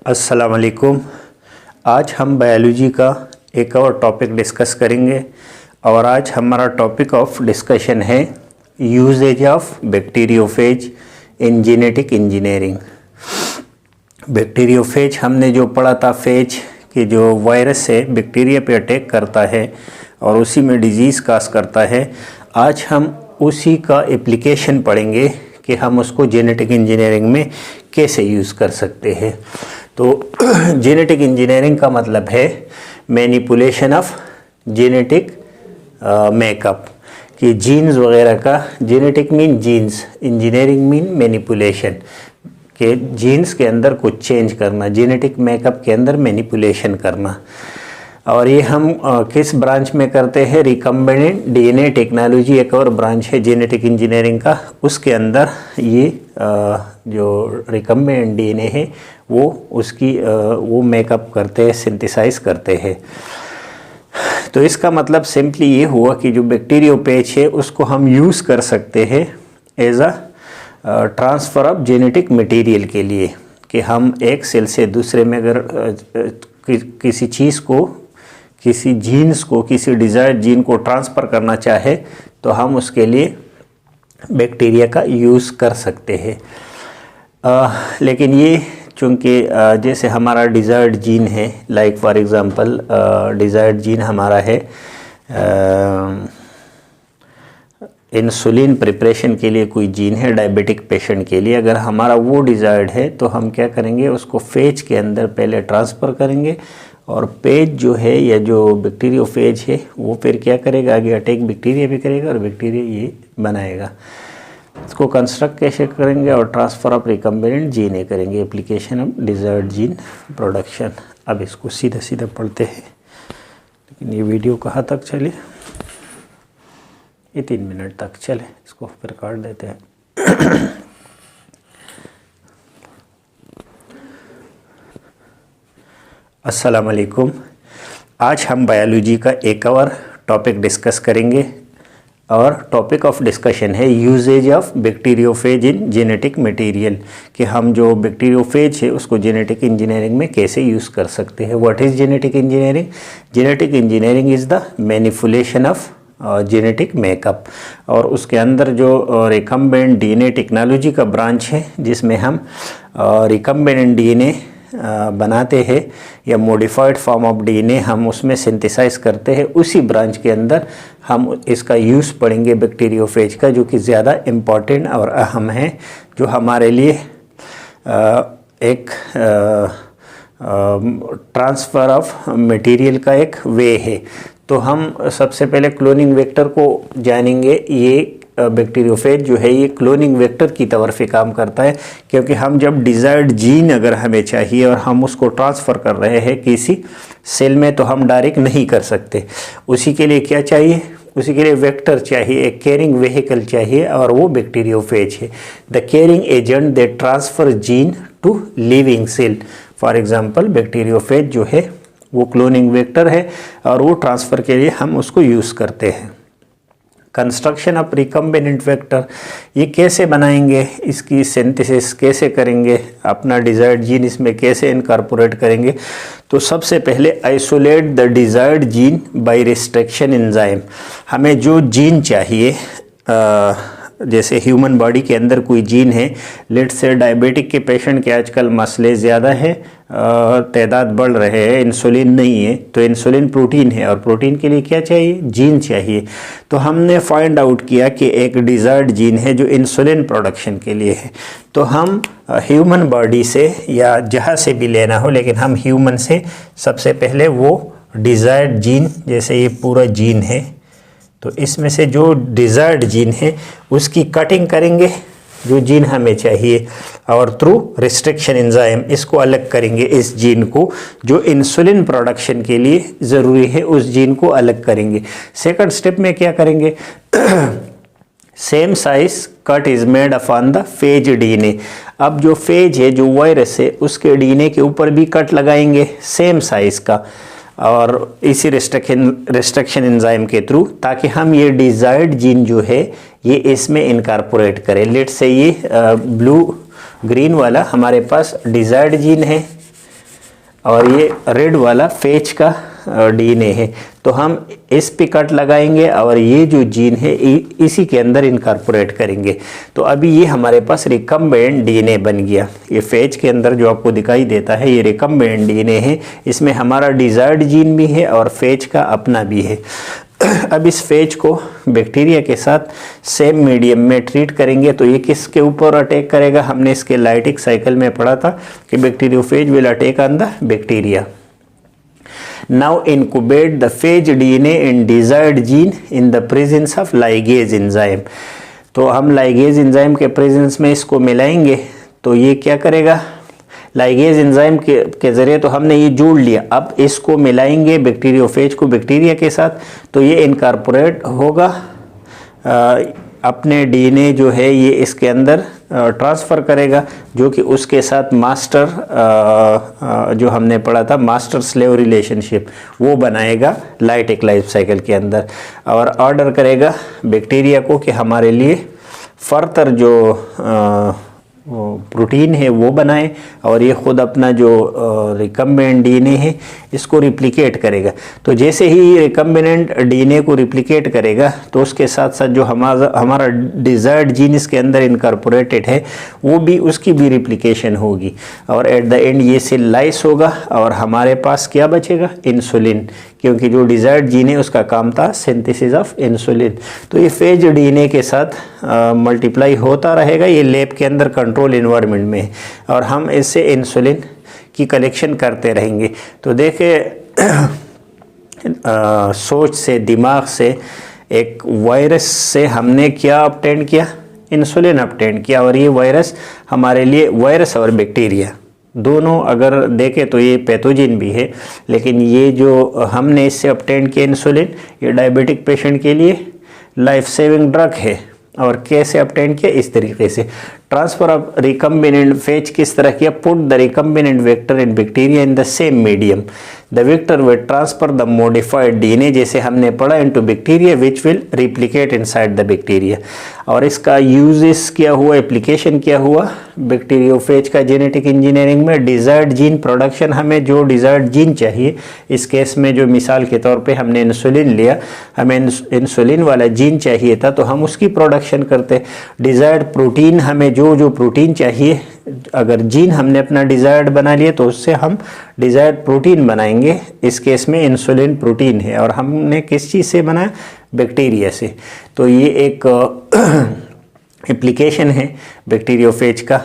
अस्सलाम वालेकुम। आज हम बायोलॉजी का एक और टॉपिक डिस्कस करेंगे और आज हमारा टॉपिक ऑफ डिस्कशन है uses of bacteriophage in genetic engineering. Bacteriophage हमने जो पढ़ा था, फेज कि जो वायरस से बैक्टीरिया पे अटैक करता है और उसी में डिजीज़ काज करता है। आज हम उसी का एप्लीकेशन पढ़ेंगे कि हम उसको जेनेटिक इंजीनियरिंग में कैसे यूज़ कर सकते हैं। तो जेनेटिक इंजीनियरिंग का मतलब है मैनिपुलेशन ऑफ जेनेटिक मेकअप, कि जीन्स वगैरह का, genetic mean genes, engineering mean manipulation, के जीन्स के अंदर कुछ चेंज करना, जेनेटिक मेकअप के अंदर मैनिपुलेशन करना। और ये हम किस ब्रांच में करते हैं? रिकम्बिनेंट डीएनए टेक्नोलॉजी एक और ब्रांच है जेनेटिक इंजीनियरिंग का। उसके अंदर ये जो रिकम्बिनेंट डीएनए है वो मेकअप करते हैं, सिंथेसाइज करते हैं। तो इसका मतलब सिंपली ये हुआ कि जो बैक्टीरियोफेज है उसको हम यूज़ कर सकते हैं as a transfer of genetic material के लिए, कि हम एक सेल से दूसरे में अगर किसी चीज़ को, किसी जीन्स को, किसी डिज़ायर्ड जीन को ट्रांसफ़र करना चाहे तो हम उसके लिए बैक्टीरिया का यूज़ कर सकते हैं। लेकिन ये चूँकि जैसे हमारा डिज़ायर्ड जीन है, like for example desired gene हमारा है इंसुलिन प्रिपरेशन के लिए कोई जीन है डायबिटिक पेशेंट के लिए, अगर हमारा वो डिज़ायर्ड है तो हम क्या करेंगे, उसको फेज के अंदर पहले ट्रांसफ़र करेंगे और पेज जो है या जो बैक्टीरियोफेज है वो फिर क्या करेगा, आगे अटैक बैक्टीरिया भी करेगा और बैक्टीरिया ये बनाएगा। इसको कंस्ट्रक्ट कैसे करेंगे और ट्रांसफ़र ऑफ रिकम्बिनेंट जीन करेंगे, application of desired gene production. अब इसको सीधा सीधा पढ़ते हैं, लेकिन ये वीडियो कहाँ तक चले? ये 3 मिनट तक चले, इसको फिर काट देते हैं। अस्सलाम वालेकुम। आज हम बायोलॉजी का एक और टॉपिक डिस्कस करेंगे और टॉपिक ऑफ डिस्कशन है uses of bacteriophage in genetic material, कि हम जो बैक्टीरियोफेज है उसको जेनेटिक इंजीनियरिंग में कैसे यूज़ कर सकते हैं। What is genetic engineering? Genetic engineering is the manipulation of genetic makeup, और उसके अंदर जो रिकम्बिनेंट डीएनए टेक्नोलॉजी का ब्रांच है जिसमें हम रिकम्बिनेंट डीएनए बनाते हैं या मॉडिफाइड फॉर्म ऑफ डीएनए हम उसमें सिंथेसाइज करते हैं, उसी ब्रांच के अंदर हम इसका यूज़ पढ़ेंगे बैक्टीरियोफेज का, जो कि ज़्यादा इम्पॉर्टेंट और अहम है, जो हमारे लिए एक ट्रांसफ़र ऑफ मटेरियल का एक वे है। तो हम सबसे पहले क्लोनिंग वेक्टर को जानेंगे। ये बैक्टीरियोफेज जो है ये क्लोनिंग वेक्टर की तरफ से काम करता है, क्योंकि हम जब डिज़ायर्ड जीन अगर हमें चाहिए और हम उसको ट्रांसफ़र कर रहे हैं किसी सेल में, तो हम डायरेक्ट नहीं कर सकते। उसी के लिए क्या चाहिए? उसी के लिए वेक्टर चाहिए, एक कैरिंग व्हीकल चाहिए, और वो बैक्टीरियोफेज है। The carrying agent that transfer gene to living cell. For example bacteriophage जो है वो क्लोनिंग वेक्टर है और वो ट्रांसफ़र के लिए हम उसको यूज़ करते हैं। कंस्ट्रक्शन ऑफ रिकम्बिनेंट वेक्टर, ये कैसे बनाएंगे, इसकी सिंथेसिस कैसे करेंगे, अपना डिज़ायर्ड जीन इसमें कैसे इनकॉर्पोरेट करेंगे? तो सबसे पहले isolate the desired gene by restriction enzyme. हमें जो जीन चाहिए, जैसे ह्यूमन बॉडी के अंदर कोई जीन है, लेट से डायबिटिक के पेशेंट के आजकल मसले ज़्यादा है, तादाद बढ़ रहे हैं, इंसुलिन नहीं है, तो इंसुलिन प्रोटीन है और प्रोटीन के लिए क्या चाहिए? जीन चाहिए। तो हमने फाइंड आउट किया कि एक डिज़ायर्ड जीन है जो इंसुलिन प्रोडक्शन के लिए है। तो हम ह्यूमन बॉडी से या जहाँ से भी लेना हो, लेकिन हम ह्यूमन से सबसे पहले वो डिज़ायर्ड जीन, जैसे ये पूरा जीन है, तो इसमें से जो डिज़ायर्ड जीन है उसकी कटिंग करेंगे, जो जीन हमें चाहिए, और थ्रू रिस्ट्रिक्शन एंजाइम इसको अलग करेंगे। इस जीन को जो इंसुलिन प्रोडक्शन के लिए ज़रूरी है उस जीन को अलग करेंगे। सेकंड स्टेप में क्या करेंगे? Same size cut is made upon the phase DNA. अब जो फेज है, जो वायरस है, उसके डीएनए के ऊपर भी कट लगाएंगे सेम साइज़ का, और इसी रिस्ट्रिक्शन एंजाइम के थ्रू, ताकि हम ये डिज़ायर्ड जीन जो है ये इसमें इनकॉर्पोरेट करें। लेट से ये ब्लू ग्रीन वाला हमारे पास डिज़ायर्ड जीन है, और ये रेड वाला फेज का डीएनए है। तो हम इस पे कट लगाएंगे और ये जो जीन है इसी के अंदर इनकॉर्पोरेट करेंगे। तो अभी ये हमारे पास रिकम्बेंट डीएनए बन गया। ये फेज के अंदर जो आपको दिखाई देता है ये रिकम्बेंट डीएनए है। इसमें हमारा डिजायर्ड जीन भी है और फेज का अपना भी है। अब इस फेज को बैक्टीरिया के साथ सेम मीडियम में ट्रीट करेंगे। तो ये किसके ऊपर अटैक करेगा? हमने इसके लाइटिक साइकिल में पढ़ा था कि bacteriophage will attack on the bacteria. Now incubate the phase DNA in desired gene in the presence of ligase enzyme. तो हम लाइगेज एंजाइम के प्रेजेंस में इसको मिलाएंगे तो ये क्या करेगा? लाइगेज एंजाइम के ज़रिए तो हमने ये जोड़ लिया। अब इसको मिलाएंगे बैक्टीरियोफेज को बैक्टीरिया के साथ, तो ये इनकॉर्पोरेट होगा अपने डीएनए जो है ये इसके अंदर ट्रांसफ़र करेगा, जो कि उसके साथ मास्टर जो हमने पढ़ा था मास्टर स्लेव रिलेशनशिप वो बनाएगा लाइटिक लाइफ साइकिल के अंदर, और ऑर्डर करेगा बैक्टीरिया को कि हमारे लिए फर्दर जो प्रोटीन है वो बनाए, और ये खुद अपना जो रिकम्बेंट डीएनए है इसको रिप्लिकेट करेगा। तो जैसे ही रिकम्बेंट डीएनए को रिप्लिकेट करेगा तो उसके साथ साथ जो हमारा डिजायर्ड जीन इसके अंदर इनकॉर्पोरेटेड है वो भी उसकी भी रिप्लिकेशन होगी, और एट द एंड ये सेल लाइस होगा और हमारे पास क्या बचेगा? इंसुलिन, क्योंकि जो डिजायर्ड जीन है उसका काम था सिंथेसिस ऑफ इंसुलिन। तो ये फेज डीएनए के साथ मल्टीप्लाई होता रहेगा, ये लैब के अंदर कंट्रोल इन्वायरमेंट में है, और हम इससे इंसुलिन की कलेक्शन करते रहेंगे। तो देखिए सोच से, दिमाग से, एक वायरस से हमने क्या ऑब्टेन किया? इंसुलिन ऑब्टेन किया, और ये वायरस हमारे लिए, वायरस और बैक्टीरिया दोनों अगर देखें तो ये पैथोजिन भी है, लेकिन ये जो हमने इससे ऑब्टेन किया इंसुलिन, ये डायबिटिक पेशेंट के लिए लाइफ सेविंग ड्रग है। और कैसे ऑब्टेन किया? इस तरीके से ट्रांसफर ऑफ रिकम्बिनेंट फेज किस तरह किया? Put the recombinant vector in bacteria in the same medium, the vector will transfer the modified DNA, जैसे हमने पढ़ा, into bacteria which will replicate inside the bacteria. और इसका यूजेस क्या हुआ, एप्लीकेशन क्या हुआ बैक्टीरियोफेज का जेनेटिक इंजीनियरिंग में? डिजायर्ड जीन प्रोडक्शन, हमें जो डिजायर्ड जीन चाहिए, इस केस में जो मिसाल के तौर पे हमने इंसुलिन लिया, हमें इंसुलिन वाला जीन चाहिए था तो हम उसकी प्रोडक्शन करते। डिजायर्ड प्रोटीन, हमें जो प्रोटीन चाहिए, अगर जीन हमने अपना डिजायर्ड बना लिया तो उससे हम डिजायर्ड प्रोटीन बनाएंगे। इस केस में इंसुलिन प्रोटीन है, और हमने किस चीज़ से बनाया? बैक्टीरिया से। तो ये एक एप्लीकेशन है बैक्टीरियोफेज का।